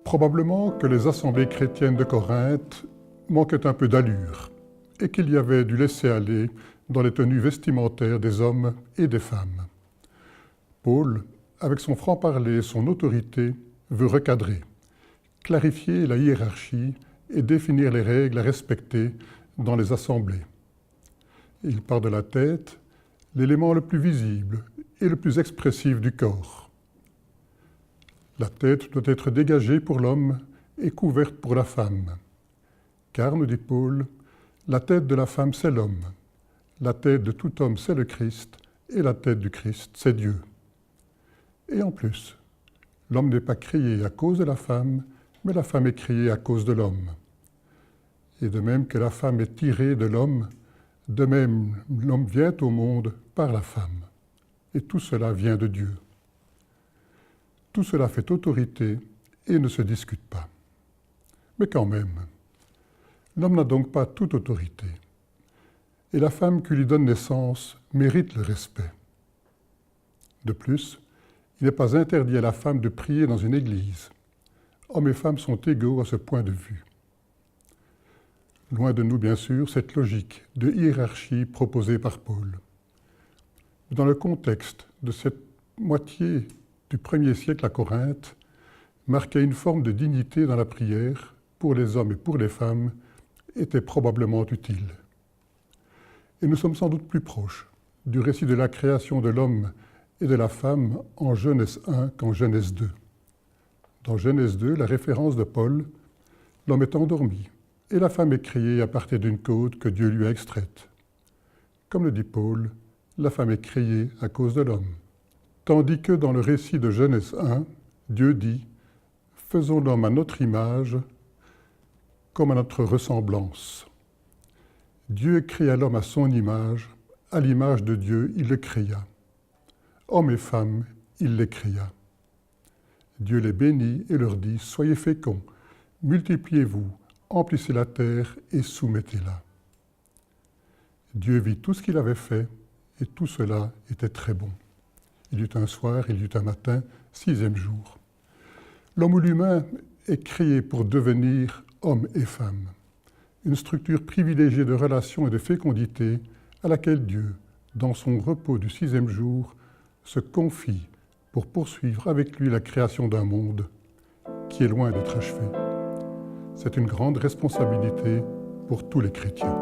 Probablement que les assemblées chrétiennes de Corinthe manquaient un peu d'allure et qu'il y avait du laisser-aller dans les tenues vestimentaires des hommes et des femmes. Paul, avec son franc-parler et son autorité, veut recadrer, clarifier la hiérarchie et définir les règles à respecter dans les assemblées. Il part de la tête, l'élément le plus visible et le plus expressif du corps. La tête doit être dégagée pour l'homme et couverte pour la femme. Car, nous dit Paul, la tête de la femme c'est l'homme, la tête de tout homme c'est le Christ, et la tête du Christ c'est Dieu. Et en plus, l'homme n'est pas créé à cause de la femme, mais la femme est créée à cause de l'homme. Et de même que la femme est tirée de l'homme, de même l'homme vient au monde par la femme. Et tout cela vient de Dieu. Tout cela fait autorité et ne se discute pas. Mais quand même, l'homme n'a donc pas toute autorité. Et la femme qui lui donne naissance mérite le respect. De plus, il n'est pas interdit à la femme de prier dans une église. Hommes et femmes sont égaux à ce point de vue. Loin de nous, bien sûr, cette logique de hiérarchie proposée par Paul. Dans le contexte de cette moitié du 1er siècle à Corinthe, marquait une forme de dignité dans la prière, pour les hommes et pour les femmes, était probablement utile. Et nous sommes sans doute plus proches du récit de la création de l'homme et de la femme en Genèse 1 qu'en Genèse 2. Dans Genèse 2, la référence de Paul, l'homme est endormi et la femme est créée à partir d'une côte que Dieu lui a extraite. Comme le dit Paul, la femme est créée à cause de l'homme. Tandis que dans le récit de Genèse 1, Dieu dit « Faisons l'homme à notre image, comme à notre ressemblance ». Dieu créa l'homme à son image, à l'image de Dieu, il le créa. Hommes et femmes, il les créa. Dieu les bénit et leur dit « Soyez féconds, multipliez-vous, emplissez la terre et soumettez-la ». Dieu vit tout ce qu'il avait fait et tout cela était très bon. Il y eut un soir, il y eut un matin, 6e jour. L'homme ou l'humain est créé pour devenir homme et femme, une structure privilégiée de relations et de fécondité à laquelle Dieu, dans son repos du 6e jour, se confie pour poursuivre avec lui la création d'un monde qui est loin d'être achevé. C'est une grande responsabilité pour tous les chrétiens.